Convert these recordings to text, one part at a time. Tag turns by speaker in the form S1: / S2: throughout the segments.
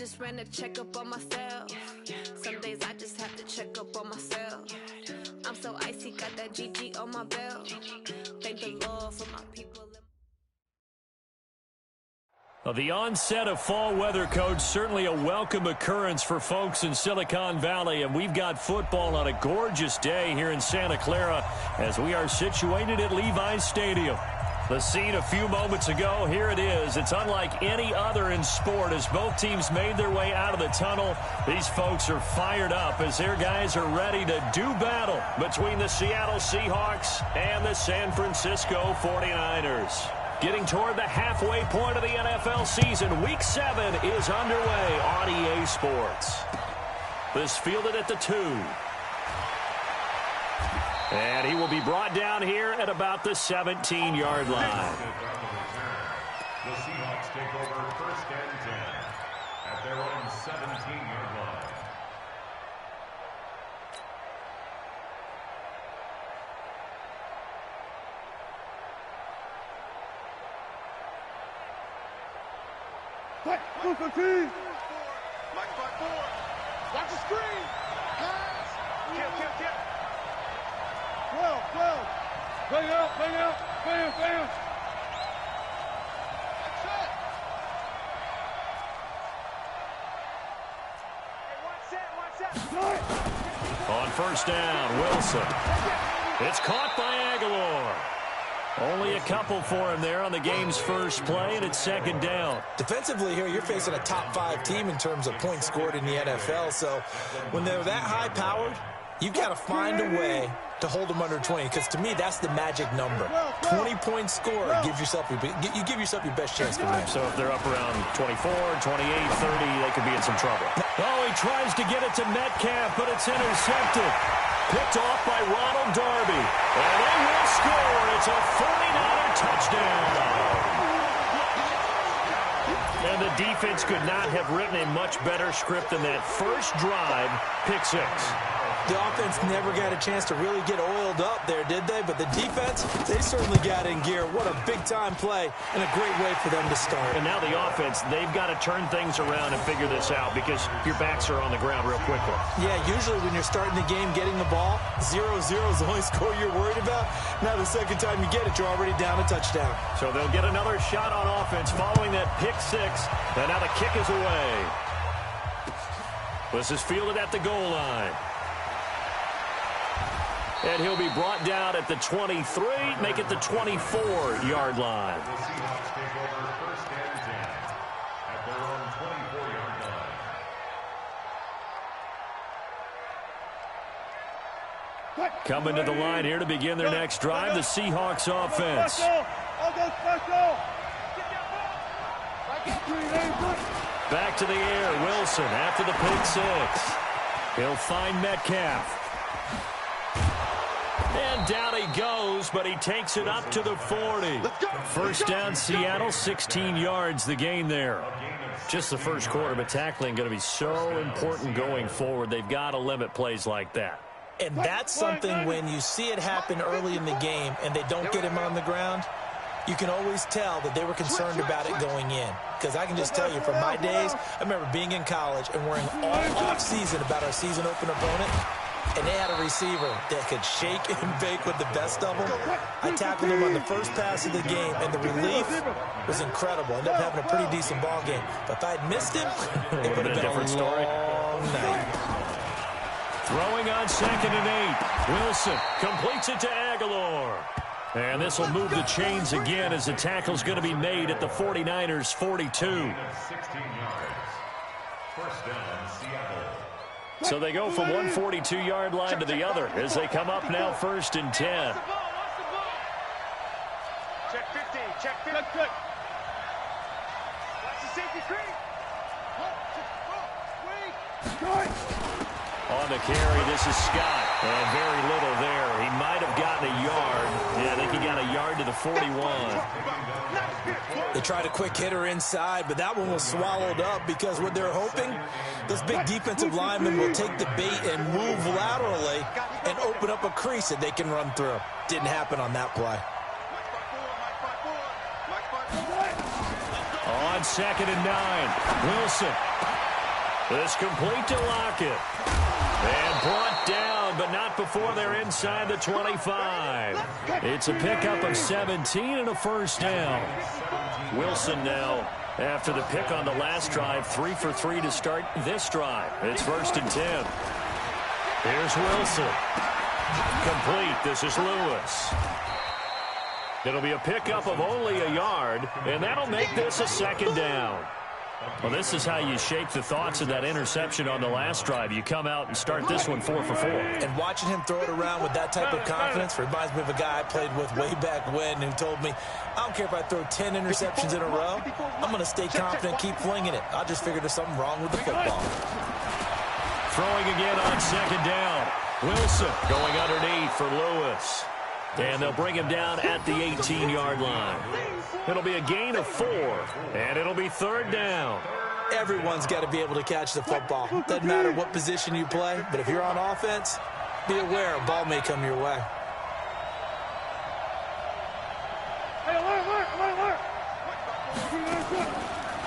S1: just ran a checkup on myself. Some days I just have to check up on myself. I'm so icy, got that GG on my belt. Thank the Lord for my people.
S2: The onset of fall weather, Coach, certainly a welcome occurrence for folks in Silicon Valley, and we've got football on a gorgeous day here in Santa Clara as we are situated at Levi's Stadium. The scene a few moments ago, here it is. It's unlike any other in sport as both teams made their way out of the tunnel. These folks are fired up as their guys are ready to do battle between the Seattle Seahawks and the San Francisco 49ers. Getting toward the halfway point of the NFL season, Week 7 is underway on EA Sports. This fielded at the 2. And he will be brought down here at about the 17-yard line.
S3: The Seahawks take over first and 10 at their own 17-yard line.
S4: Watch the screen. Pass. Kill. 12. Bang out. Bam. That's it. Hey, watch that.
S2: On first down, Wilson. It's caught by Aguilar. Only a couple for him there on the game's first play, and it's second down.
S5: Defensively here, you're facing a top-5 team in terms of points scored in the NFL, so when they're that high-powered, you've got to find a way to hold them under 20, because to me, that's the magic number. 20 points scored, you give yourself your best chance to win.
S2: So if they're up around 24, 28, 30, they could be in some trouble. Oh, he tries to get it to Metcalf, but it's intercepted. Picked off by Ronald Darby. And they will score. It's a 49er touchdown. And the defense could not have written a much better script than that first drive, pick 6.
S5: The offense never got a chance to really get oiled up there, did they? But the defense, they certainly got in gear. What a big-time play and a great way for them to start.
S2: And now the offense, they've got to turn things around and figure this out because your backs are on the ground real quickly.
S5: Yeah, usually when you're starting the game, getting the ball, 0-0 is the only score you're worried about. Now the second time you get it, you're already down a touchdown.
S2: So they'll get another shot on offense following that pick 6. And now the kick is away. This is fielded at the goal line. And he'll be brought down at the 23, make it the 24-yard line.
S3: The Seahawks take over first and 10 at their own 24-yard line.
S2: Coming to the line here to begin their next drive, the Seahawks offense. Back to the air, Wilson after the pick 6. He'll find Metcalf. And down he goes, but he takes it up to the 40. First down, Seattle, 16 yards the gain there. Just the first quarter, but tackling going to be so important going forward. They've got to limit plays like that.
S5: And that's something when you see it happen early in the game and they don't get him on the ground, you can always tell that they were concerned about it going in. Because I can just tell you from my days, I remember being in college and worrying all off-season about our season open opponent. And they had a receiver that could shake and bake with the best of them. I tackled him on the first pass of the game, and the relief was incredible. Ended up having a pretty decent ball game. But if I had missed him, it would have been a different story. Night.
S2: Throwing on 2nd and 8. Wilson completes it to Aguilar. And this will move the chains again as the tackle's going to be made at the 49ers' 42.
S3: 16 yards. First down, Seattle.
S2: So they go from one 42-yard line to the other as they come up now 1st and 10.
S4: Check 15. Check 15. Watch the safety screen.
S2: On the carry, this is Scott. And very little there. He might have gotten a yard. Yeah, I think he got a yard to the 41.
S5: They tried a quick hitter inside, but that one was swallowed up because what they're hoping, those big defensive linemen will take the bait and move laterally and open up a crease that they can run through. Didn't happen on that play.
S2: On 2nd and 9, Wilson. It's complete to Lockett. And brought down, but not before they're inside the 25. It's a pickup of 17 and a first down. Wilson now, after the pick on the last drive, 3 for 3 to start this drive. It's 1st and 10. Here's Wilson. Complete. This is Lewis. It'll be a pickup of only a yard, and that'll make this a 2nd down. Well, this is how you shake the thoughts of that interception on the last drive. You come out and start this one 4 for 4.
S5: And watching him throw it around with that type of confidence reminds me of a guy I played with way back when who told me, I don't care if I throw 10 interceptions in a row. I'm going to stay confident, keep flinging it. I just figured there's something wrong with the football.
S2: Throwing again on 2nd down. Wilson going underneath for Lewis. And they'll bring him down at the 18-yard line. It'll be a gain of 4, and it'll be 3rd down.
S5: Everyone's got to be able to catch the football. Doesn't matter what position you play, but if you're on offense, be aware a ball may come your way.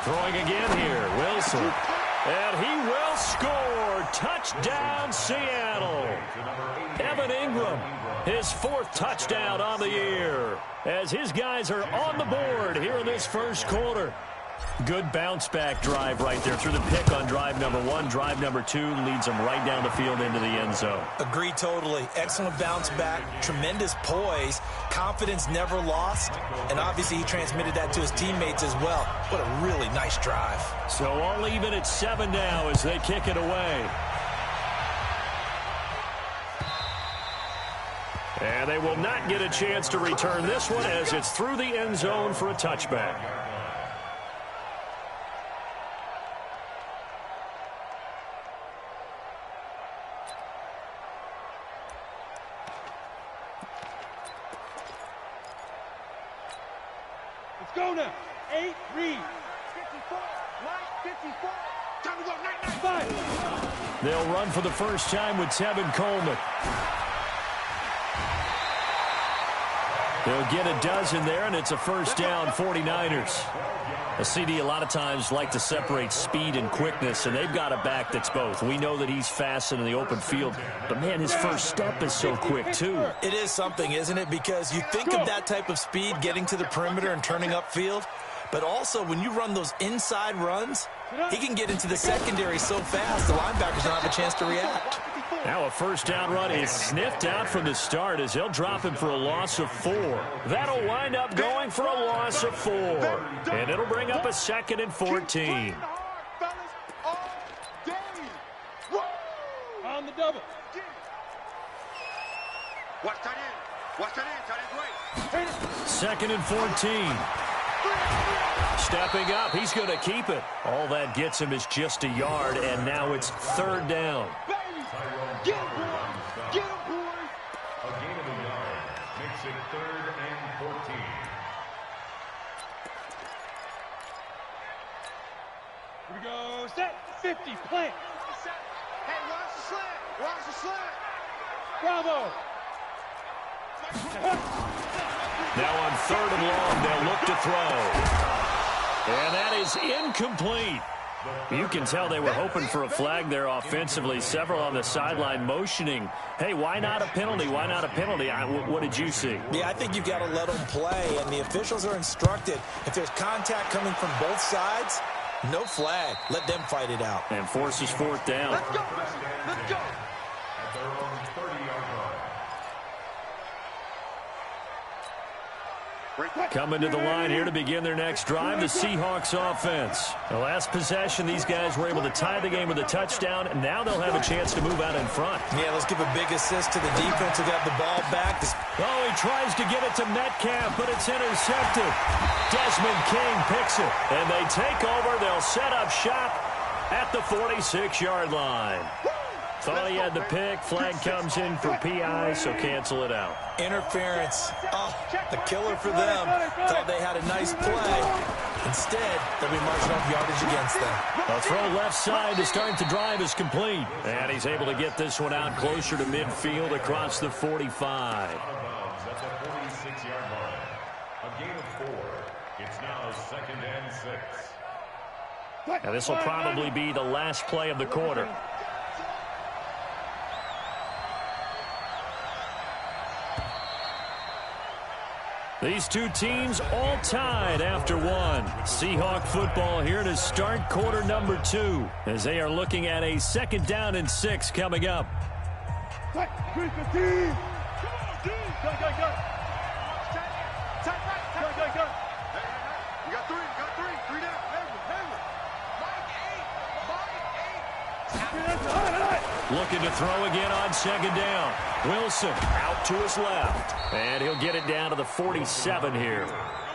S2: Throwing again here, Wilson. And he will score. Touchdown, Seattle. Evan Ingram, his 4th touchdown on the year, as his guys are on the board here in this first quarter. Good bounce-back drive right there through the pick on drive number 1. Drive number 2 leads them right down the field into the end zone.
S5: Agree totally. Excellent bounce-back, tremendous poise, confidence never lost, and obviously he transmitted that to his teammates as well. What a really nice drive.
S2: So all even at 7 now as they kick it away. And they will not get a chance to return this one as it's through the end zone for a touchback.
S4: Let's go now. 8, read. 54, line 54. Time to go, 995.
S2: They'll run for the first time with Tevin Coleman. They'll get a dozen there, and it's a first down, 49ers. A CD a lot of times like to separate speed and quickness, and they've got a back that's both. We know that he's fast in the open field, but, man, his first step is so quick, too.
S5: It is something, isn't it? Because you think of that type of speed getting to the perimeter and turning upfield, but also when you run those inside runs, he can get into the secondary so fast the linebackers don't have a chance to react.
S2: Now a first down run is sniffed out from the start as they'll drop him for a loss of 4. That'll wind up going for a loss of 4. And it'll bring up a 2nd and 14.
S4: On the double.
S6: Watch that in. Watch that in.
S2: 2nd and 14. Stepping up, he's going to keep it. All that gets him is just a yard, and now it's 3rd down.
S4: Get him, boys. Get him, boys.
S3: A gain of a yard makes it 3rd and 14.
S4: Here we go. Set. 50. Plant.
S6: Hey, watch the slant. Watch the slant.
S4: Bravo.
S2: Now on 3rd and long, they'll look to throw. And that is incomplete. You can tell they were hoping for a flag there offensively. Several on the sideline motioning, hey, why not a penalty? Why not a penalty? What did you see?
S5: Yeah, I think you've got to let them play, and the officials are instructed. If there's contact coming from both sides, no flag. Let them fight it out.
S2: And forces 4th down.
S4: Let's go. Let's go.
S3: At their own 30-yard line.
S2: Coming to the line here to begin their next drive, the Seahawks offense. The last possession, these guys were able to tie the game with a touchdown, and now they'll have a chance to move out in front.
S5: Yeah, let's give a big assist to the defense who got the ball back.
S2: Oh, he tries to get it to Metcalf, but it's intercepted. Desmond King picks it, and they take over. They'll set up shop at the 46-yard line. Thought he had the pick. Flag comes in for PI, so cancel it out.
S5: Interference. Oh, a killer for them. Thought they had a nice play. Instead, they'll be marching off yardage against them.
S2: A throw left side to start the drive is complete. And he's able to get this one out closer to midfield across the 45.
S3: That's a 46-yard line. A gain of 4. It's now 2nd and 6.
S2: And this will probably be the last play of the quarter. These two teams all tied after one. Seahawk football here to start quarter number 2 as they are looking at a 2nd down and 6 coming up.
S4: Go. You got three down.
S2: Looking to throw again on 2nd down. Wilson out to his left. And he'll get it down to the 47 here.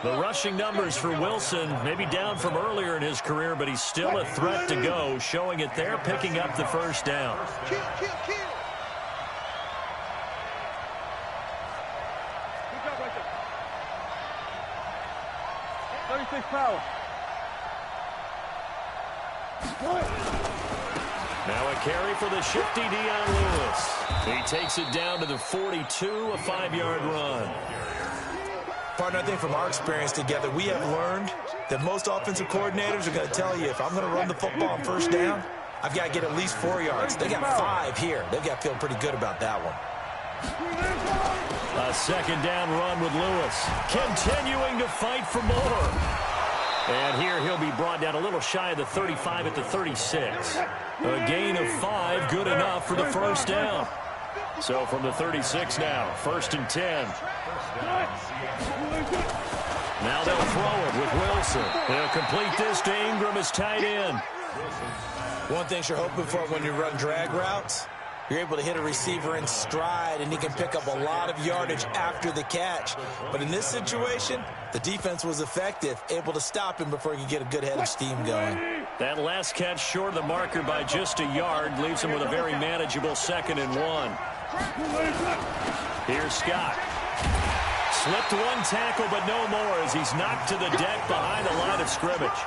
S2: The rushing numbers for Wilson maybe down from earlier in his career, but he's still a threat to go, showing it there, picking up the 1st down.
S6: Kill.
S4: Good job right there. 36 power.
S2: Now a carry for the shifty Dion Lewis. He takes it down to the 42, a 5-yard run.
S5: Partner, I think from our experience together, we have learned that most offensive coordinators are going to tell you, if I'm going to run the football on 1st down, I've got to get at least 4 yards. They got 5 here. They've got to feel pretty good about that one.
S2: A 2nd down run with Lewis, continuing to fight for more. And here he'll be brought down a little shy of the 35 at the 36. A gain of 5, good enough for the 1st down. So from the 36 now, 1st and 10. Now they'll throw it with Wilson. They'll complete this to Ingram as tight end.
S5: One thing you're hoping for when you run drag routes, you're able to hit a receiver in stride, and he can pick up a lot of yardage after the catch. But in this situation, the defense was effective, able to stop him before he could get a good head of steam going.
S2: That last catch short of the marker by just a yard leaves him with a very manageable 2nd and 1. Here's Scott. Slipped one tackle, but no more as he's knocked to the deck behind the line of scrimmage.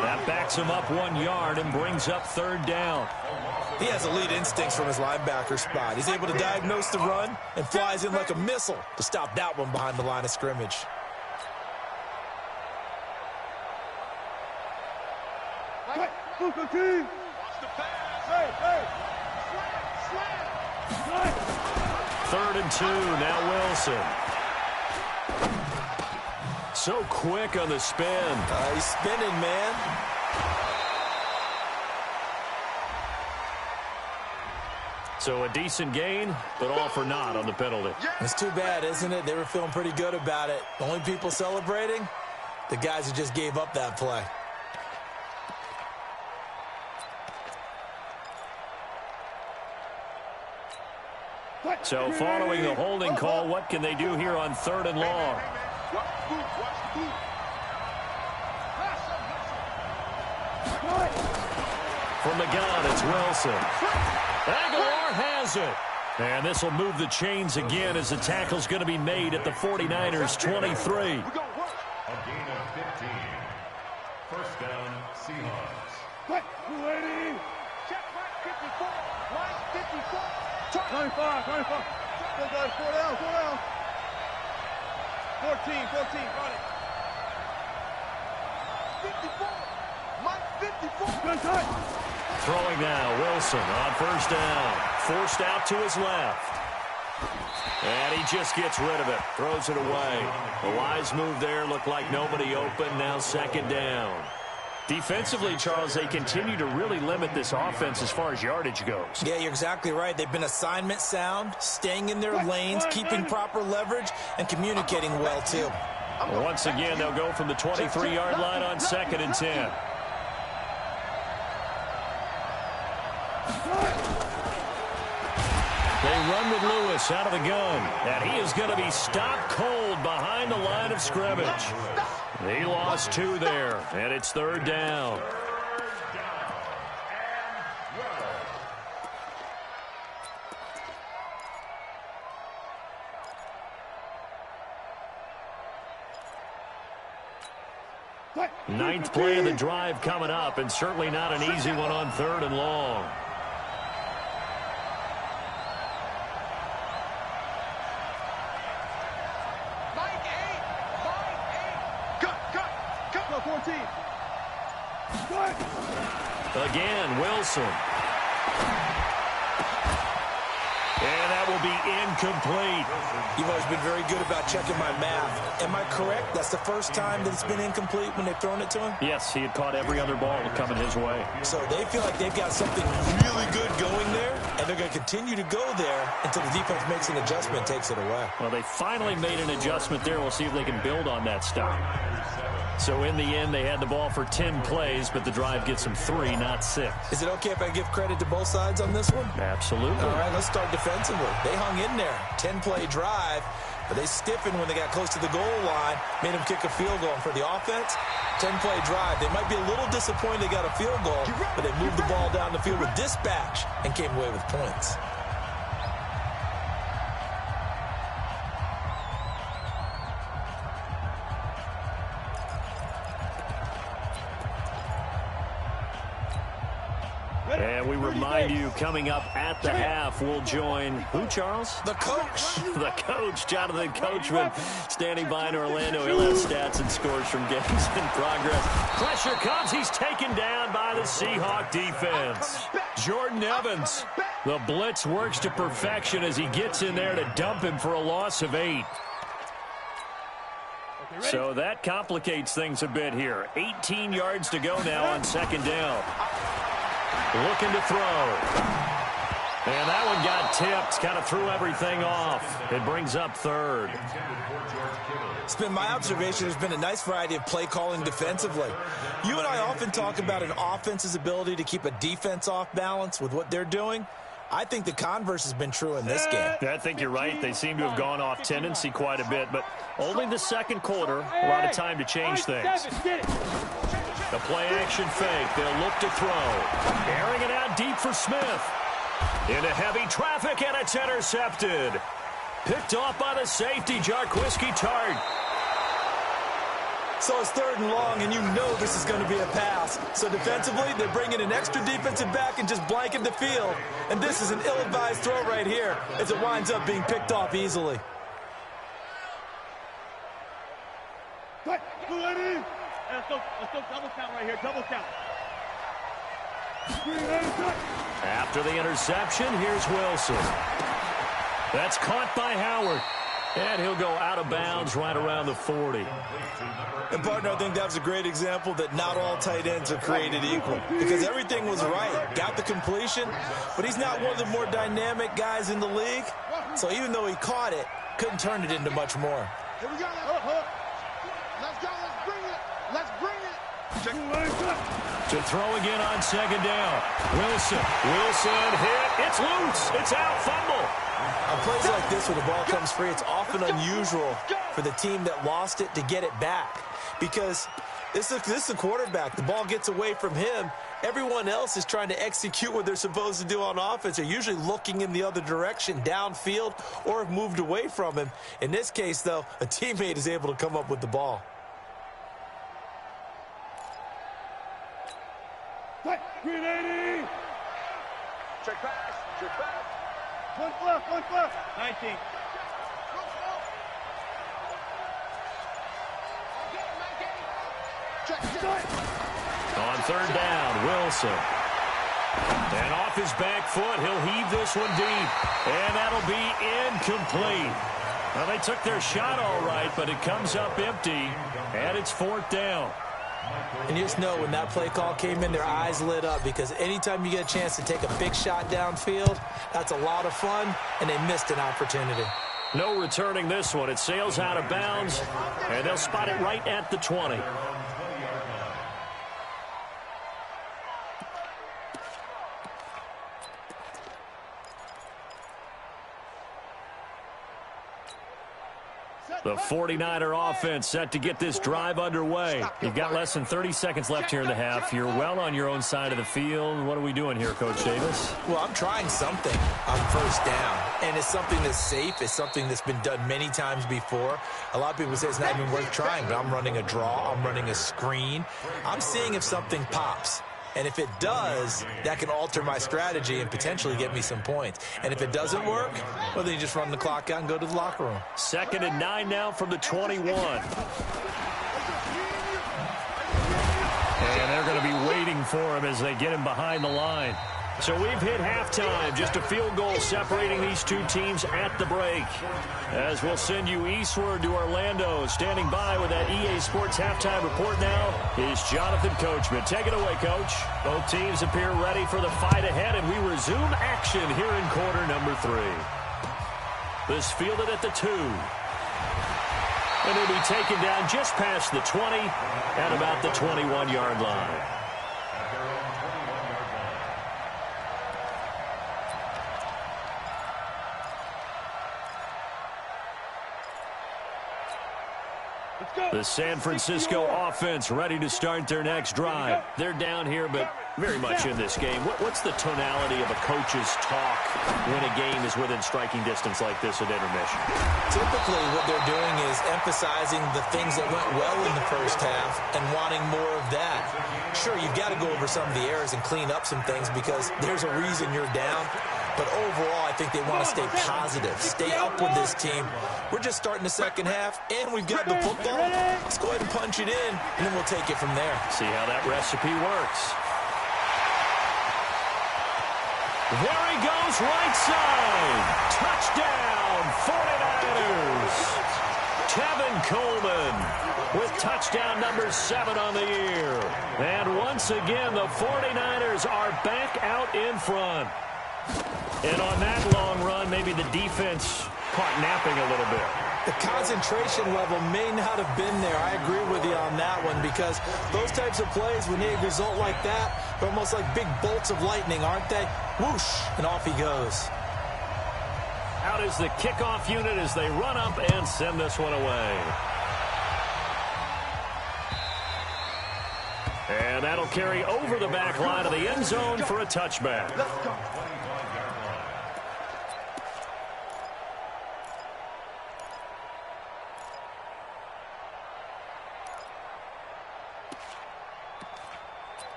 S2: That backs him up 1 yard and brings up 3rd down.
S5: He has elite instincts from his linebacker spot. He's able to diagnose the run and flies in like a missile to stop that one behind the line of scrimmage.
S2: Third and 2, now Wilson. So quick on the spin.
S5: He's spinning, man.
S2: So a decent gain, but all for naught on the penalty.
S5: It's too bad, isn't it? They were feeling pretty good about it. The only people celebrating, the guys who just gave up that play.
S2: So following the holding call, what can they do here on 3rd and long? From the gun, it's Wilson. Aguilar has it. And this will move the chains again as the tackle's going to be made at the 49ers' 23.
S3: A gain of 15. 1st down, Seahawks.
S4: Check right 54. Line 54. 25. Go guys, 4 down. 14. Got it. 54. Line 54. Good time.
S2: Throwing now, Wilson on 1st down. Forced out to his left. And he just gets rid of it. Throws it away. A wise move there. Looked like nobody open. Now 2nd down. Defensively, Charles, they continue to really limit this offense as far as yardage goes.
S5: Yeah, you're exactly right. They've been assignment sound, staying in their lanes, keeping proper leverage, and communicating well, too.
S2: Once again, they'll go from the 23-yard line on 2nd and 10. They run with Lewis out of the gun, and he is going to be stopped cold behind the line of scrimmage. He lost 2 there, and it's 3rd down. Ninth play of the drive coming up, and certainly not an easy one on 3rd and long.
S4: Cut. 14. Cut.
S2: Again, Wilson. And that will be incomplete.
S5: You've always been very good about checking my math. Am I correct? That's the first time that it's been incomplete when they've thrown it to him?
S2: Yes, he had caught every other ball coming his way.
S5: So they feel like they've got something really good going there, and they're going to continue to go there until the defense makes an adjustment, takes it away.
S2: Well, they finally made an adjustment there. We'll see if they can build on that stuff. So in the end, they had the ball for 10 plays, but the drive gets them 3, not 6.
S5: Is it okay if I give credit to both sides on this one?
S2: Absolutely.
S5: All right, let's start defensively. They hung in there. 10-play drive, but they stiffened when they got close to the goal line, made them kick a field goal. And for the offense, 10-play drive. They might be a little disappointed they got a field goal, but they moved the ball down the field with dispatch and came away with points.
S2: And we remind you, coming up at the half, we'll join who, Charles?
S5: The coach.
S2: The coach, Jonathan Coachman, standing by in Orlando. He'll have stats and scores from games in progress. Pressure comes. He's taken down by the Seahawk defense. Jordan Evans. The blitz works to perfection as he gets in there to dump him for a loss of 8. So that complicates things a bit here. 18 yards to go now on second down. Looking to throw. And that one got tipped. Kind of threw everything off. It brings up third.
S5: It's been my observation there's been a nice variety of play calling defensively. You and I often talk about an offense's ability to keep a defense off balance with what they're doing. I think the converse has been true in this game.
S2: I think you're right. They seem to have gone off tendency quite a bit, but only the second quarter, a lot of time to change things. The play action fake. They'll look to throw. Airing it out deep for Smith. Into heavy traffic, and it's intercepted. Picked off by the safety, Jarquiski Tart.
S5: So it's 3rd and long, and you know this is going to be a pass. So defensively, they bring in an extra defensive back and just blanket the field. And this is an ill-advised throw right here as it winds up being picked off easily.
S4: Let's go double count right here, double count.
S2: After the interception, here's Wilson. That's caught by Howard. And he'll go out of bounds right around the 40.
S5: And, partner, I think that was a great example that not all tight ends are created equal. Because everything was right. Got the completion, but he's not one of the more dynamic guys in the league. So even though he caught it, couldn't turn it into much more.
S6: Here we go. Let's go. Let's bring it. Let's bring it.
S2: To throw again on second down. Wilson hit. It's loose. It's out. Fumble.
S5: On plays like this where the ball comes free, it's often unusual for the team that lost it to get it back. Because this is the quarterback. The ball gets away from him. Everyone else is trying to execute what they're supposed to do on offense. They're usually looking in the other direction, downfield, or have moved away from him. In this case, though, a teammate is able to come up with the ball.
S4: Green 80.
S6: Check pass.
S4: One left. 19.
S2: On third down, Wilson. And off his back foot, he'll heave this one deep. And that'll be incomplete. Well, they took their shot all right, but it comes up empty. And it's 4th down.
S5: And you just know when that play call came in, their eyes lit up, because anytime you get a chance to take a big shot downfield, that's a lot of fun, and they missed an opportunity.
S2: No returning this one. It sails out of bounds, and they'll spot it right at the 20. The 49er offense set to get this drive underway. You've got less than 30 seconds left here in the half. You're well on your own side of the field. What are we doing here, Coach Davis?
S5: Well, I'm trying something on first down, and it's something that's safe. It's something that's been done many times before. A lot of people say it's not even worth trying, but I'm running a draw. I'm running a screen. I'm seeing if something pops. And if it does, that can alter my strategy and potentially get me some points. And if it doesn't work, well, then you just run the clock out and go to the locker room.
S2: 2nd and 9 now from the 21. And they're going to be waiting for him as they get him behind the line. So we've hit halftime, just a field goal separating these two teams at the break. As we'll send you eastward to Orlando, standing by with that EA Sports halftime report now is Jonathan Coachman. Take it away, Coach. Both teams appear ready for the fight ahead, and we resume action here in quarter number 3. This fielded at the 2. And he'll be taken down just past the 20 at about the 21-yard line. The San Francisco offense ready to start their next drive. They're down here, but very much in this game. What's the tonality of a coach's talk when a game is within striking distance like this at intermission?
S5: Typically, what they're doing is emphasizing the things that went well in the first half and wanting more of that. Sure, you've got to go over some of the errors and clean up some things because there's a reason you're down. But overall, I think they want to stay positive, stay up with this team. We're just starting the second half, and we've got the football. Let's go ahead and punch it in, and then we'll take it from there.
S2: See how that recipe works. There he goes, right side. Touchdown, 49ers. Tevin Coleman with touchdown number 7 on the year. And once again, the 49ers are back out in front. And on that long run, maybe the defense caught napping a little bit.
S5: The concentration level may not have been there. I agree with you on that one because those types of plays, when they result like that, they're almost like big bolts of lightning, aren't they? Whoosh, and off he goes.
S2: Out is the kickoff unit as they run up and send this one away. And that'll carry over the back line of the end zone for a touchback.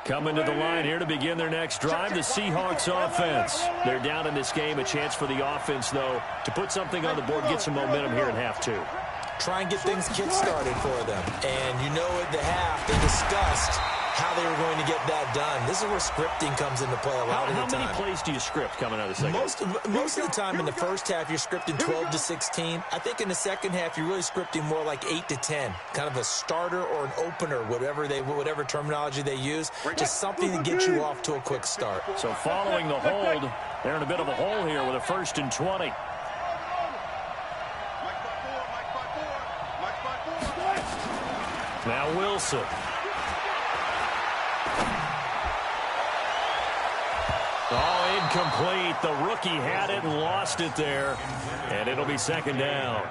S2: Coming to the line here to begin their next drive, the Seahawks offense. They're down in this game. A chance for the offense, though, to put something on the board, get some momentum here in half 2.
S5: Try and get things kick-started for them. And you know at the half, they discussed how they were going to get that done. This is where scripting comes into play a lot of the time.
S2: How many plays do you script coming out of the second?
S5: Most of the time in the first half, you're scripting 12 to 16. I think in the second half, you're really scripting more like 8 to 10. Kind of a starter or an opener, whatever terminology they use. Just something to get you off to a quick start.
S2: So following the hold, they're in a bit of a hole here with a 1st and 20. Now Wilson. Oh, incomplete. The rookie had it and lost it there. And it'll be 2nd down.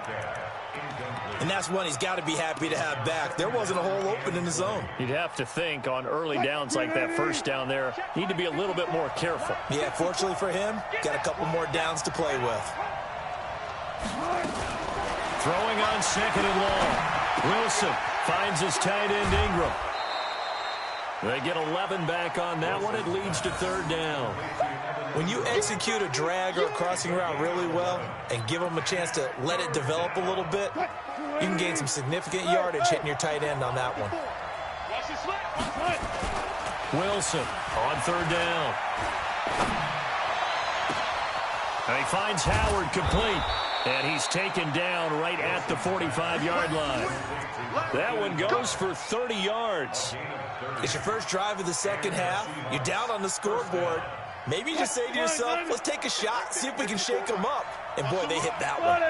S5: And that's one he's got to be happy to have back. There wasn't a hole open in the zone.
S2: You'd have to think on early downs like that 1st down there, need to be a little bit more careful.
S5: Yeah, fortunately for him, got a couple more downs to play with.
S2: Throwing on 2nd and long. Wilson finds his tight end Ingram. They get 11 back on that one. It leads to 3rd down.
S5: When you execute a drag or a crossing route really well and give them a chance to let it develop a little bit, you can gain some significant yardage hitting your tight end on that one.
S2: Wilson on 3rd down. And he finds Howard complete. And he's taken down right at the 45-yard line. That one goes for 30 yards.
S5: It's your first drive of the second half. You're down on the scoreboard. Maybe you just say to yourself, let's take a shot, see if we can shake them up. And, boy, they hit that one.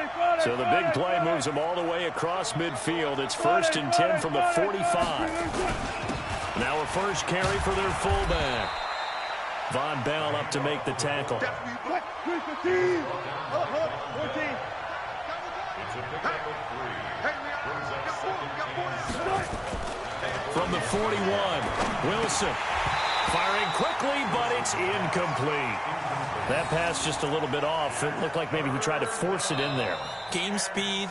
S2: So the big play moves them all the way across midfield. It's 1st and 10 from the 45. Now a first carry for their fullback. Von Bell up to make the tackle. From the 41, Wilson firing quickly, but it's incomplete. That pass just a little bit off. It looked like maybe he tried to force it in there.
S5: Game speed,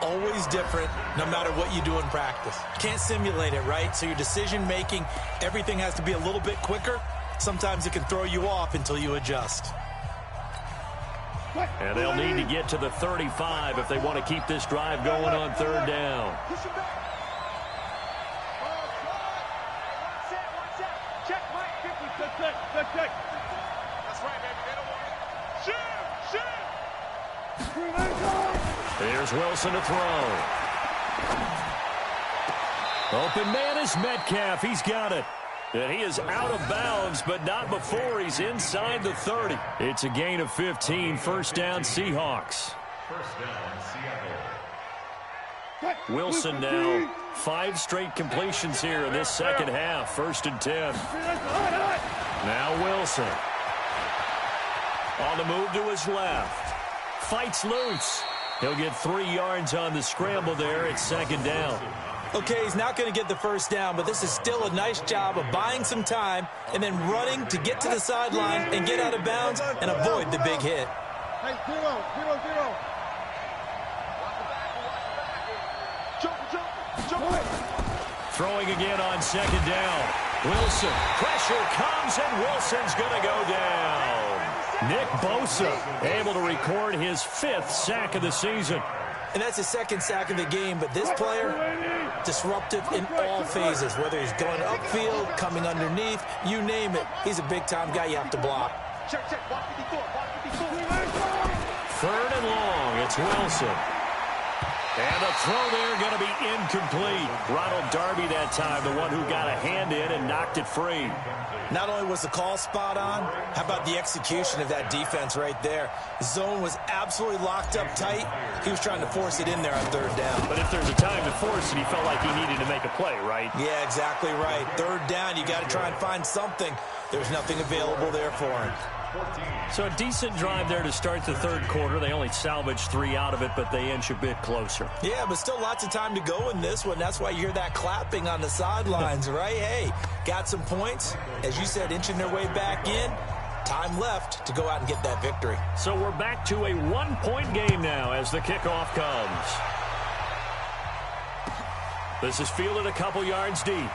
S5: always different, no matter what you do in practice. Can't simulate it, right? So your decision-making, everything has to be a little bit quicker. Sometimes it can throw you off until you adjust.
S2: And they'll need to get to the 35 if they want to keep this drive going on 3rd down.
S4: Check. That's right, baby. They don't want it. Shoot.
S2: Here's Wilson to throw. Open man is Metcalf. He's got it. And he is out of bounds, but not before he's inside the 30. It's a gain of 15. First down, Seahawks.
S3: First down, Seattle.
S2: Wilson now 5 straight completions here in this second half. First and 10. Now Wilson. On the move to his left. Fights loose. He'll get 3 yards on the scramble there at second down.
S5: Okay, he's not going to get the first down, but this is still a nice job of buying some time and then running to get to the sideline and get out of bounds and avoid the big hit.
S6: Hey, 0. Jump.
S2: Throwing again on second down. Wilson. Pressure comes, and Wilson's going to go down. Nick Bosa able to record his 5th sack of the season.
S5: And that's his 2nd sack of the game, but this player, disruptive in all phases, whether he's going upfield, coming underneath, you name it. He's a big-time guy you have to block.
S6: Check.
S2: 3rd and long. It's Wilson. And a throw there going to be incomplete. Ronald Darby that time, the one who got a hand in and knocked it free.
S5: Not only was the call spot on, how about the execution of that defense right there? The zone was absolutely locked up tight. He was trying to force it in there on 3rd down.
S2: But if there's a time to force it, he felt like he needed to make a play, right?
S5: Yeah, exactly right. 3rd down, you got to try and find something. There's nothing available there for him.
S2: So a decent drive there to start the 3rd quarter. They only salvaged 3 out of it, but they inch a bit closer.
S5: Yeah, but still lots of time to go in this one. That's why you hear that clapping on the sidelines, right? Hey, got some points. As you said, inching their way back in. Time left to go out and get that victory.
S2: So we're back to a 1-point game now as the kickoff comes. This is fielded a couple yards deep.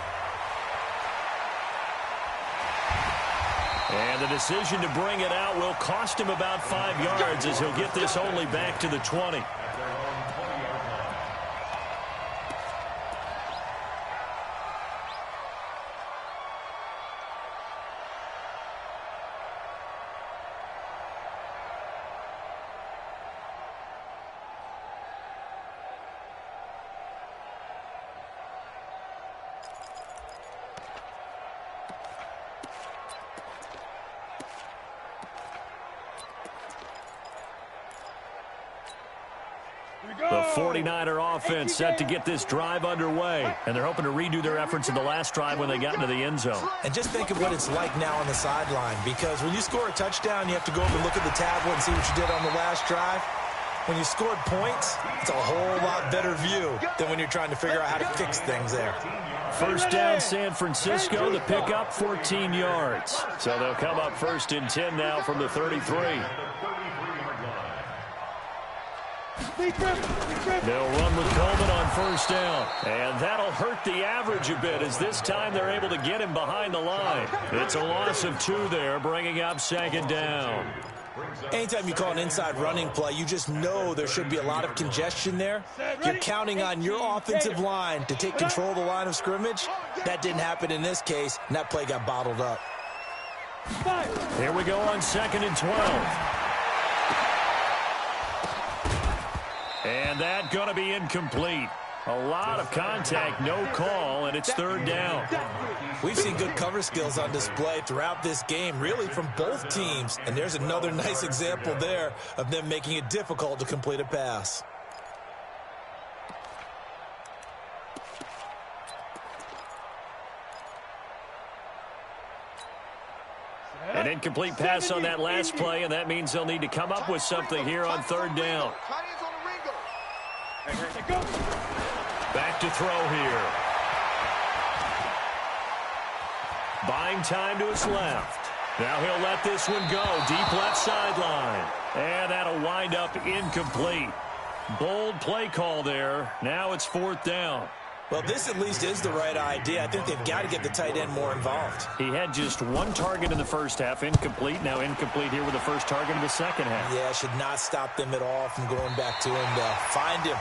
S2: And the decision to bring it out will cost him about 5 yards as he'll get this only back to the 20. The 49er offense set to get this drive underway. And they're hoping to redo their efforts in the last drive when they got into the end zone.
S5: And just think of what it's like now on the sideline, because when you score a touchdown, you have to go over and look at the tablet and see what you did on the last drive. When you scored points, it's a whole lot better view than when you're trying to figure out how to fix things there.
S2: First down, San Francisco. The pickup, 14 yards. So they'll come up 1st and 10 now from the 33. They'll run with Coleman on 1st down. And that'll hurt the average a bit as this time they're able to get him behind the line. It's a loss of 2 there, bringing up 2nd down.
S5: Anytime you call an inside running play, you just know there should be a lot of congestion there. You're counting on your offensive line to take control of the line of scrimmage. That didn't happen in this case, and that play got bottled up.
S2: Here we go on 2nd and 12. And that's going to be incomplete. A lot of contact, no call, and it's 3rd down.
S5: We've seen good cover skills on display throughout this game, really from both teams. And there's another nice example there of them making it difficult to complete a pass.
S2: An incomplete pass on that last play, and that means they'll need to come up with something here on 3rd down. Back to throw here. Buying time to his left. Now he'll let this one go. Deep left sideline. And that'll wind up incomplete. Bold play call there. Now it's 4th down.
S5: Well, this at least is the right idea. I think they've got to get the tight end more involved.
S2: He had just 1 target in the first half, incomplete. Now incomplete here with the first target in the second half.
S5: Yeah, should not stop them at all from going back to him. Find him.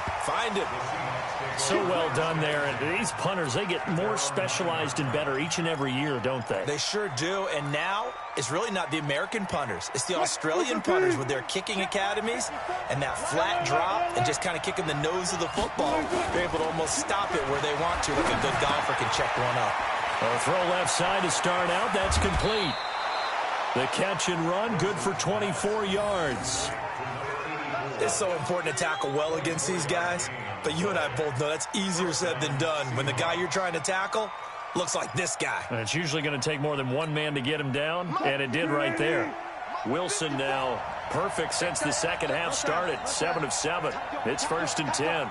S2: So well done there. And these punters, they get more specialized and better each and every year, don't they?
S5: They sure do. And now it's really not the American punters. It's the Australian punters with their kicking academies and that flat drop and just kind of kicking the nose of the football. They're able to almost stop it where they want to, like a good golfer can check one up.
S2: A throw left side to start out. That's complete. The catch and run, good for 24 yards.
S5: It's so important to tackle well against these guys, but you and I both know that's easier said than done when the guy you're trying to tackle looks like this guy.
S2: And it's usually going to take more than one man to get him down, and it did right there. Wilson now perfect since the second half started, 7 of 7. It's 1st and 10.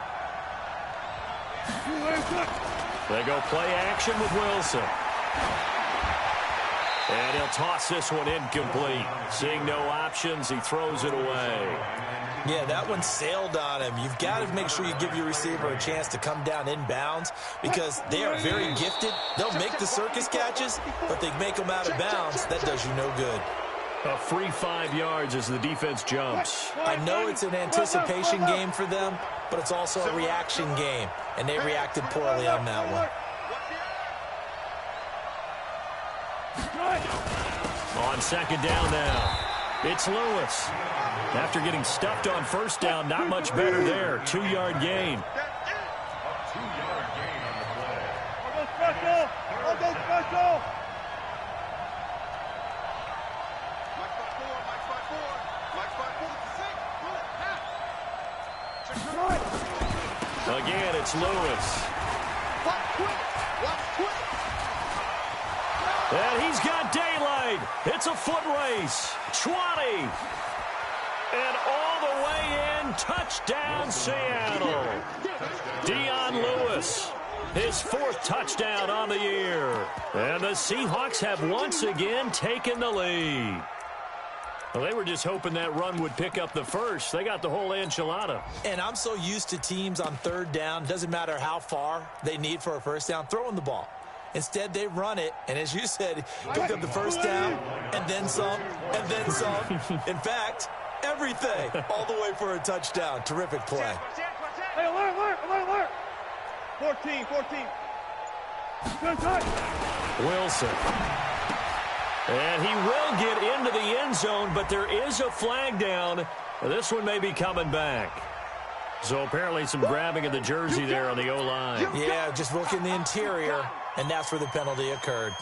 S2: They go play action with Wilson. And he'll toss this one incomplete. Seeing no options, he throws it away.
S5: Yeah, that one sailed on him. You've got to make sure you give your receiver a chance to come down inbounds because they are very gifted. They'll make the circus catches, but they make them out of bounds. That does you no good.
S2: A free 5 yards as the defense jumps.
S5: I know it's an anticipation game for them, but it's also a reaction game, and they reacted poorly on that one.
S2: On second down now, it's Lewis. After getting stuffed on first down, not much better there. 2-yard gain.
S3: A 2-yard gain on the play.
S4: I'll go special. I'll go special.
S6: Mike 5-4, Mike 5-4, Mike 5-4.
S2: Again, it's Lewis.
S6: Watch quick. Watch quick.
S2: And he's got daylight. It's a foot race. 20. And all the way in, touchdown Seattle. Dion Lewis, his 4th touchdown on the year. And the Seahawks have once again taken the lead. Well, they were just hoping that run would pick up the first. They got the whole enchilada.
S5: And I'm so used to teams on 3rd down, doesn't matter how far they need for a first down, throwing the ball. Instead, they run it, and as you said, pick up the first down, and then some, and then some. In fact, everything, all the way for a touchdown. Terrific play.
S4: Hey, alert. 14. Good touch.
S2: Wilson. And he will get into the end zone, but there is a flag down. This one may be coming back. So apparently some grabbing of the jersey there on the O-line.
S5: Yeah, just look in the interior, and that's where the penalty occurred.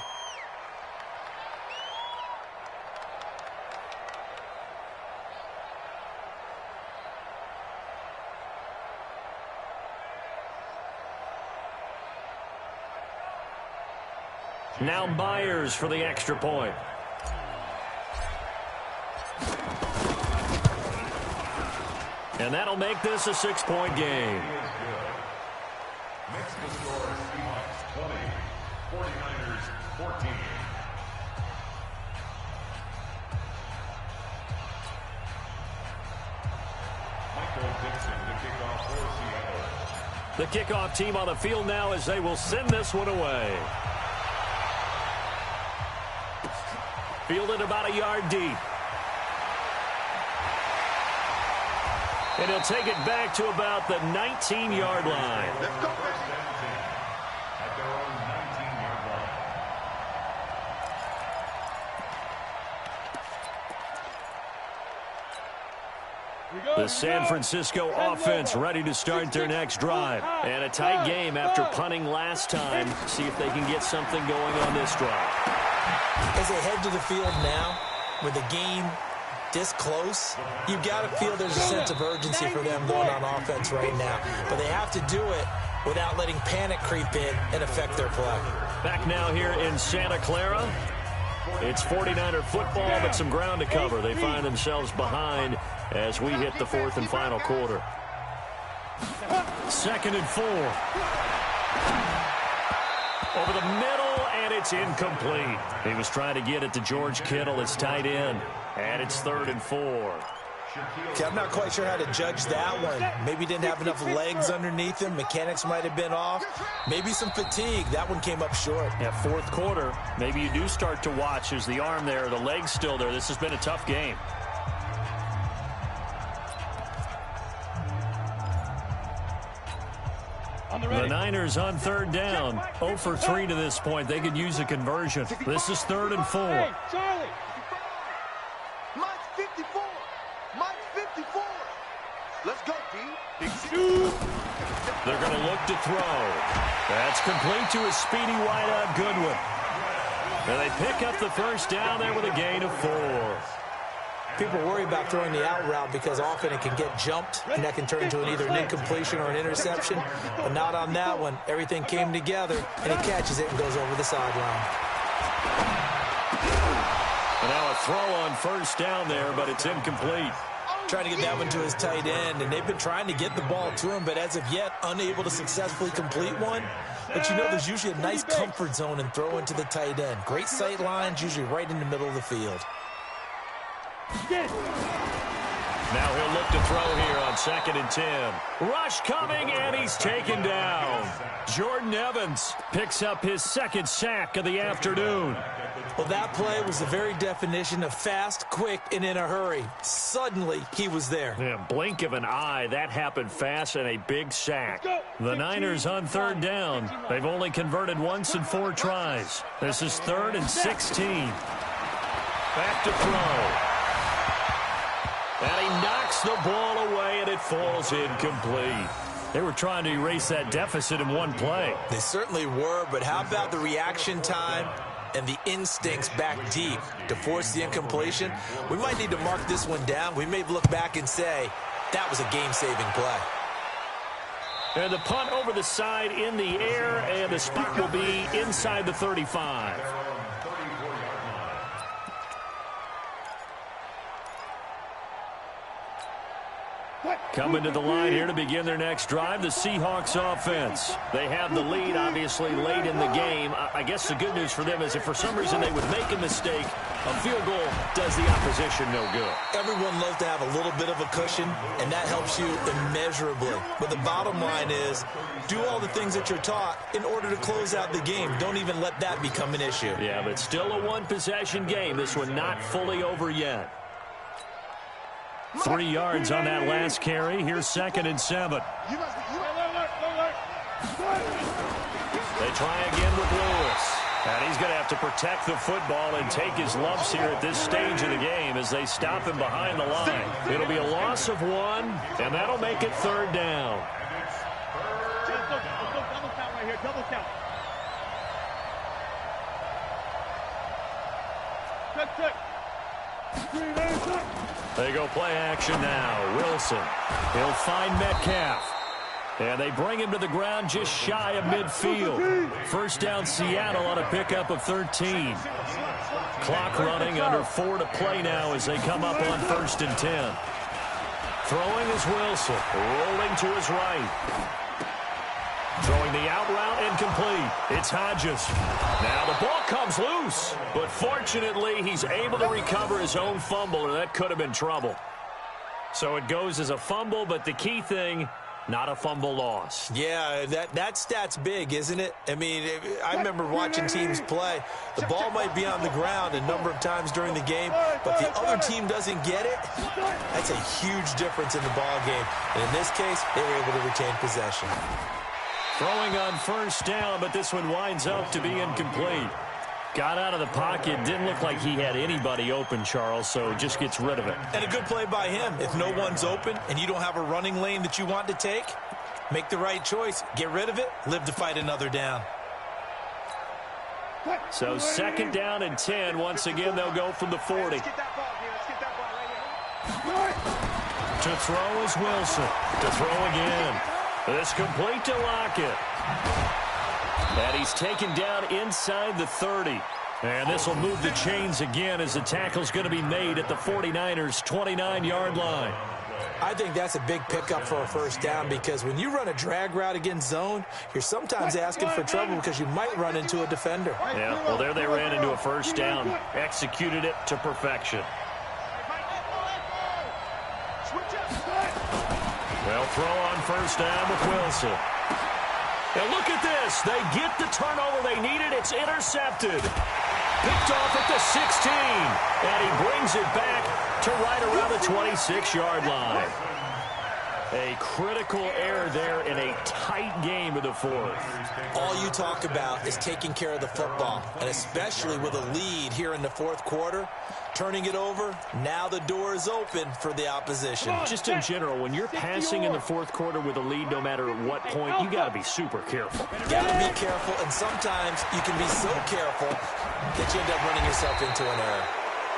S2: Now Myers for the extra point. And that'll make this a 6-point game.
S3: Makes the score Seahawks 20, 49ers 14. Michael Dixon to kick off for Seattle.
S2: The kickoff team on the field now as they will send this one away. Fielded about a yard deep. And he'll take it back to about the 19-yard line.
S6: Let's go, baby.
S3: At their own 19-yard line.
S2: The San Francisco offense ready to start their next drive. And a tight game after punting last time. See if they can get something going on this drive.
S5: As they head to the field now, with the game this close, you've got to feel there's a sense of urgency for them going on offense right now. But they have to do it without letting panic creep in and affect their play.
S2: Back now here in Santa Clara. It's 49er football, but some ground to cover. They find themselves behind as we hit the 4th and final quarter. 2nd and 4. Over the middle, and it's incomplete. He was trying to get it to George Kittle. It's tight end, and it's 3rd and 4.
S5: Okay, I'm not quite sure how to judge that one. Maybe didn't have enough legs underneath him. Mechanics might have been off. Maybe some fatigue. That one came up short.
S2: Yeah, 4th quarter. Maybe you do start to watch. Is the arm there, the leg's still there. This has been a tough game. The Niners on third down. 0 for 3 to this point. They could use a conversion. This is 3rd and 4.
S4: Hey, Charlie.
S6: Mike's 54. Mike's 54. Let's go, D.
S2: They're going to look to throw. That's complete to a speedy wideout Goodwin. And they pick up the first down there with a gain of 4.
S5: People worry about throwing the out route because often it can get jumped, and that can turn into either an incompletion or an interception. But not on that one. Everything came together, and he catches it and goes over the sideline.
S2: And now a throw on first down there, but it's incomplete.
S5: Trying to get that one to his tight end, and they've been trying to get the ball to him, but as of yet, unable to successfully complete one. But you know there's usually a nice comfort zone and throw into the tight end. Great sight lines, usually right in the middle of the field.
S2: Now he'll look to throw here on 2nd and 10. Rush coming, and he's taken down. Jordan Evans picks up his 2nd sack of the afternoon.
S5: Well, that play was the very definition of fast, quick, and in a hurry. Suddenly, he was there.
S2: Yeah, blink of an eye, that happened fast, and a big sack. The Niners on 3rd down. They've only converted once in 4 tries. This is 3rd and 16. Back to throw. And he knocks the ball away, and it falls incomplete. They were trying to erase that deficit in one play.
S5: They certainly were, but how about the reaction time and the instincts back deep to force the incompletion? We might need to mark this one down. We may look back and say, that was a game-saving play.
S2: And the punt over the side in the air, and the spot will be inside the 35. Coming to the line here to begin their next drive, the Seahawks offense. They have the lead, obviously, late in the game. I guess the good news for them is if for some reason they would make a mistake, a field goal does the opposition no good.
S5: Everyone loves to have a little bit of a cushion, and that helps you immeasurably. But the bottom line is, do all the things that you're taught in order to close out the game. Don't even let that become an issue.
S2: Yeah, but still a one-possession game. This one not fully over yet. 3 yards on that last carry. Here's 2nd and 7. They try again with Lewis. And he's going to have to protect the football and take his lumps here at this stage of the game as they stop him behind the line. It'll be a loss of 1, and that'll make it 3rd down.
S4: Double count right here. Double count. Check.
S2: They go play action now. Wilson. He'll find Metcalf. And they bring him to the ground just shy of midfield. First down Seattle on a pickup of 13. Clock running, under 4 to play now as they come up on 1st and 10. Throwing is Wilson. Rolling to his right. Throwing the out route, incomplete. It's Hodges. Now the ball comes loose, but fortunately he's able to recover his own fumble, or that could have been trouble. So it goes as a fumble, but the key thing, not a fumble loss.
S5: Yeah, that stat's big, isn't it? I mean, I remember watching teams play. The ball might be on the ground a number of times during the game, but the other team doesn't get it. That's a huge difference in the ball game. And in this case, they were able to retain possession.
S2: Throwing on first down, but this one winds up to be incomplete. Got out of the pocket. Didn't look like he had anybody open, Charles, so just gets rid of it.
S5: And a good play by him. If no one's open and you don't have a running lane that you want to take, make the right choice. Get rid of it. Live to fight another down.
S2: So 2nd down and 10. Once again, they'll go from the 40.
S4: Let's get that ball here. Let's get that ball right here.
S2: To throw is Wilson. To throw again. It's complete to Lockett. And he's taken down inside the 30. And this will move the chains again as the tackle's going to be made at the 49ers' 29-yard line.
S5: I think that's a big pickup for a first down because when you run a drag route against zone, you're sometimes asking for trouble because you might run into a defender.
S2: Yeah, well, there they ran into a first down. Executed it to perfection. They'll throw on first down with Wilson. And look at this. They get the turnover they needed. It's intercepted. Picked off at the 16. And he brings it back to right around the 26-yard line. A critical error there in a tight game of the fourth.
S5: All you talk about is taking care of the football, and especially with a lead here in the fourth quarter, turning it over, now the door is open for the opposition.
S2: Just in general, when you're passing in the fourth quarter with a lead, no matter at what point, you got to be super careful.
S5: Got to be careful, and sometimes you can be so careful that you end up running yourself into an error.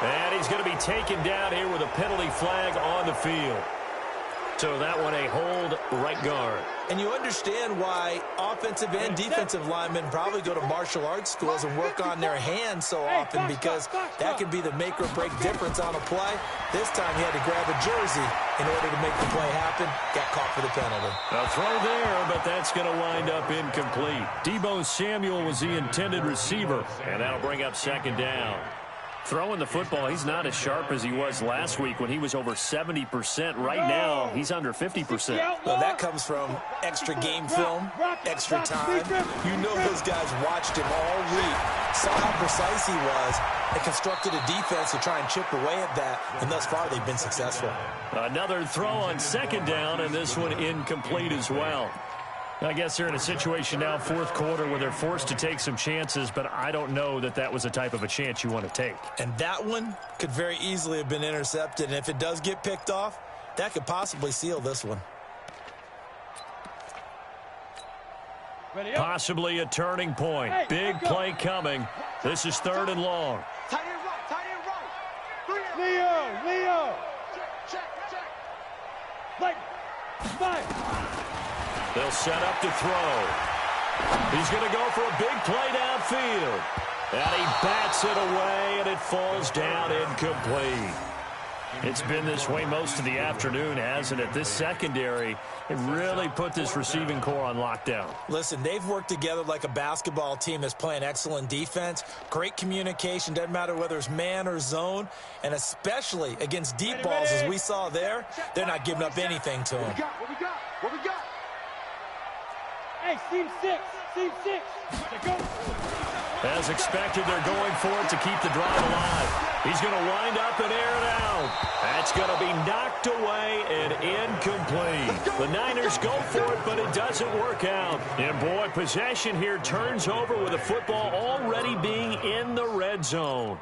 S2: And he's going to be taken down here with a penalty flag on the field. So that one a hold right guard.
S5: And you understand why offensive and defensive linemen probably go to martial arts schools and work on their hands so often, because that can be the make or break difference on a play. This time he had to grab a jersey in order to make the play happen. Got caught for the penalty.
S2: A throw there, but that's going to wind up incomplete. Deebo Samuel was the intended receiver, and that'll bring up second down. Throwing the football, he's not as sharp as he was last week when he was over 70%. Right now, he's under 50%.
S5: Well, that comes from extra game film, extra time. You know those guys watched him all week, saw how precise he was, and constructed a defense to try and chip away at that, and thus far they've been successful.
S2: Another throw on second down, and this one incomplete as well. I guess they're in a situation now, fourth quarter, where they're forced to take some chances, but I don't know that that was the type of a chance you want to take.
S5: And that one could very easily have been intercepted, and if it does get picked off, that could possibly seal this one.
S2: Possibly a turning point. Big play coming. This is third and long.
S6: Tight end right, tight end right.
S4: Leo. Like, 5.
S2: They'll set up to throw. He's going to go for a big play downfield. And he bats it away, and it falls down incomplete. It's been this way most of the afternoon, hasn't it? This secondary, it really put this receiving core on lockdown.
S5: Listen, they've worked together like a basketball team that's playing excellent defense. Great communication, doesn't matter whether it's man or zone. And especially against deep balls, as we saw there, they're not giving up anything to them.
S6: What we got?
S4: Hey, seam 6. Go.
S2: As expected, they're going for it to keep the drive alive. He's going to wind up and air it out. That's going to be knocked away and incomplete. The Niners go for it, but it doesn't work out. And boy, possession here turns over with the football already being in the red zone.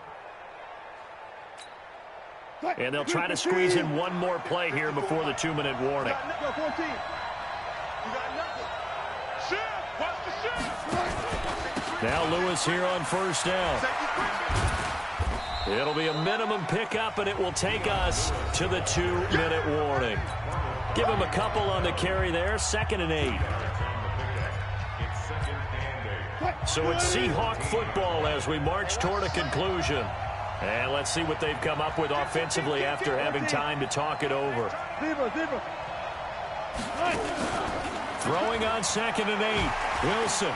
S2: And they'll try to squeeze in one more play here before the 2-minute warning. Now Lewis here on first down. It'll be a minimum pickup, and it will take us to the 2-minute warning. Give him a couple on the carry there. 2nd and 8. So it's Seahawk football as we march toward a conclusion. And let's see what they've come up with offensively after having time to talk it over. Throwing on 2nd and 8. Wilson.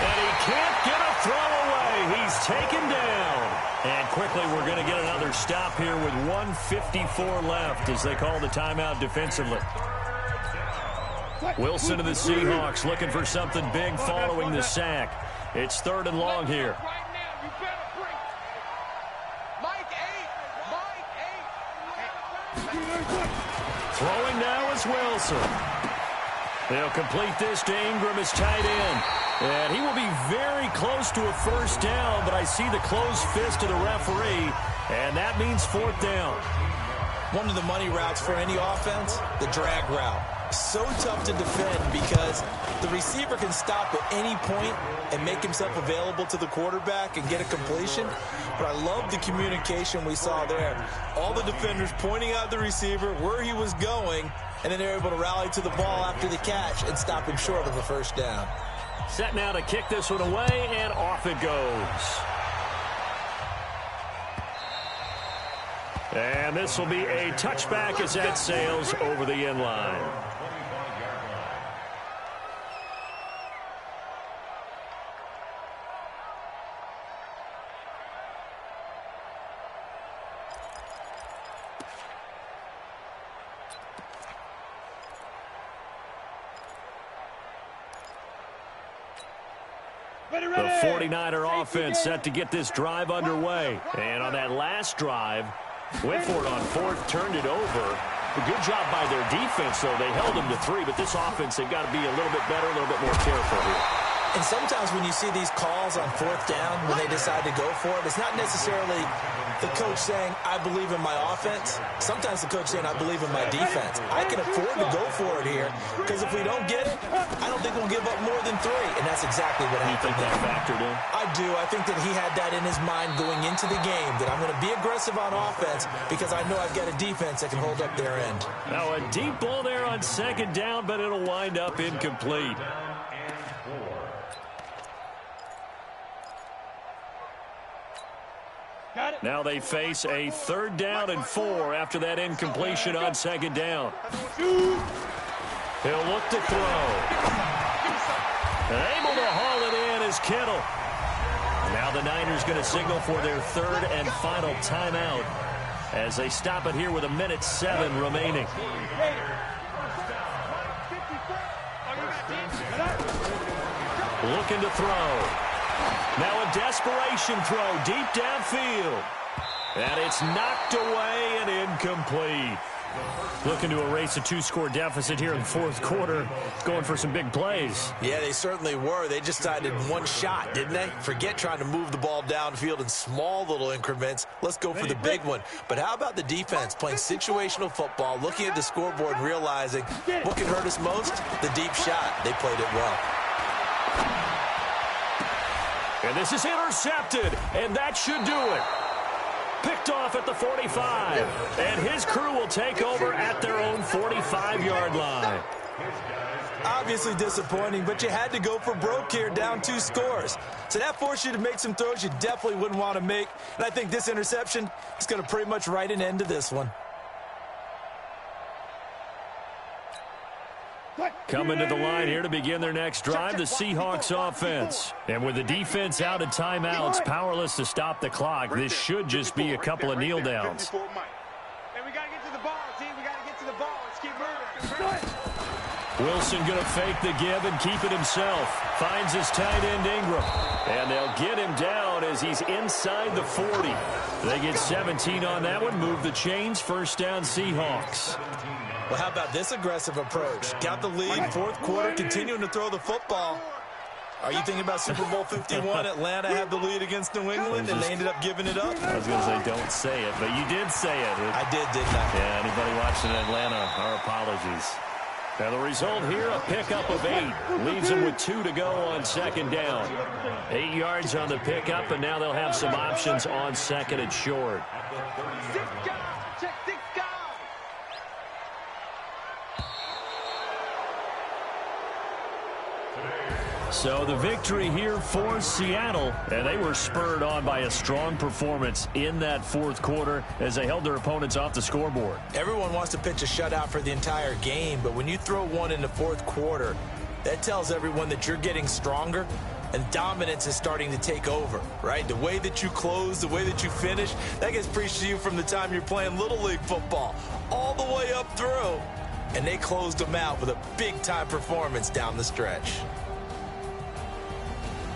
S2: And he can't get a throw away. He's taken down. And quickly we're going to get another stop here with 1:54 left as they call the timeout defensively. Wilson of the Seahawks looking for something big following the sack. It's 3rd and long here. Throwing now is Wilson. They'll complete this to Ingram as tight end. And he will be very close to a first down, but I see the closed fist of the referee, and that means 4th down.
S5: One of the money routes for any offense, the drag route. So tough to defend because the receiver can stop at any point and make himself available to the quarterback and get a completion. But I love the communication we saw there. All the defenders pointing out the receiver, where he was going, and then they're able to rally to the ball after the catch and stop him short of a first down.
S2: Set now to kick this one away, and off it goes. And this will be a touchback as that sails over the end line. The 49er offense set to get this drive underway. And on that last drive, went for it on 4th, turned it over. A good job by their defense, though. They held them to 3, but this offense, they've got to be a little bit better, a little bit more careful here.
S5: And sometimes when you see these calls on 4th down, when they decide to go for it, it's not necessarily the coach saying, I believe in my offense. Sometimes the coach saying, I believe in my defense. I can afford to go for it here, because if we don't get it, I don't think we'll give up more than 3. And that's exactly what happened.
S2: You think that factored in?
S5: I do. I think that he had that in his mind going into the game, that I'm going to be aggressive on offense because I know I've got a defense that can hold up their end.
S2: Now a deep ball there on 2nd down, but it'll wind up incomplete. Now they face a 3rd down and 4 after that incompletion on 2nd down. He'll look to throw. And able to haul it in is Kittle. Now the Niners going to signal for their 3rd and final timeout as they stop it here with 1:07 remaining. Looking to throw. Now a desperation throw deep downfield. And it's knocked away and incomplete. Looking to erase a 2-score deficit here in the 4th quarter. Going for some big plays.
S5: Yeah, they certainly were. They just decided one shot, didn't they? Forget trying to move the ball downfield in small little increments. Let's go for the big one. But how about the defense playing situational football, looking at the scoreboard and realizing what can hurt us most? The deep shot. They played it well.
S2: And this is intercepted, and that should do it. Picked off at the 45, and his crew will take over at their own 45-yard line.
S5: Obviously disappointing, but you had to go for broke here, down 2 scores. So that forced you to make some throws you definitely wouldn't want to make. And I think this interception is going to pretty much write an end to this one.
S2: Coming to the line here to begin their next drive, the Seahawks offense. And with the defense out of timeouts, powerless to stop the clock, this should just be a couple of kneel downs.
S4: And we got to get to the ball, team. We got to get to the ball. Let's keep moving.
S2: Wilson going to fake the give and keep it himself. Finds his tight end Ingram. And they'll get him down as he's inside the 40. They get 17 on that one. Move the chains. 1st down Seahawks.
S5: Well, how about this aggressive approach? Got the lead, 4th quarter, continuing to throw the football. Are you thinking about Super Bowl 51? Atlanta had the lead against New England, and they ended up giving it up?
S2: I was going to say, don't say it, but you did say it.
S5: I did, didn't I?
S2: Yeah, anybody watching Atlanta, our apologies. Now the result here, a pickup of 8. Leaves them with 2 to go on 2nd down. 8 yards on the pickup, and now they'll have some options on 2nd and short. So the victory here for Seattle, and they were spurred on by a strong performance in that 4th quarter as they held their opponents off the scoreboard.
S5: Everyone wants to pitch a shutout for the entire game, but when you throw one in the 4th quarter, that tells everyone that you're getting stronger and dominance is starting to take over, right? The way that you close, the way that you finish, that gets preached to you from the time you're playing Little League football all the way up through. And they closed them out with a big-time performance down the stretch.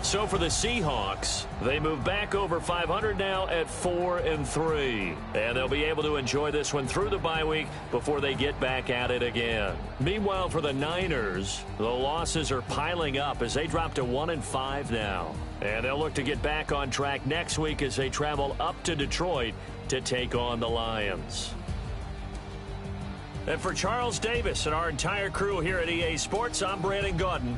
S2: So for the Seahawks, they move back over 500 now at 4-3. And they'll be able to enjoy this one through the bye week before they get back at it again. Meanwhile, for the Niners, the losses are piling up as they drop to 1-5 now. And they'll look to get back on track next week as they travel up to Detroit to take on the Lions. And for Charles Davis and our entire crew here at EA Sports, I'm Brandon Gaudin.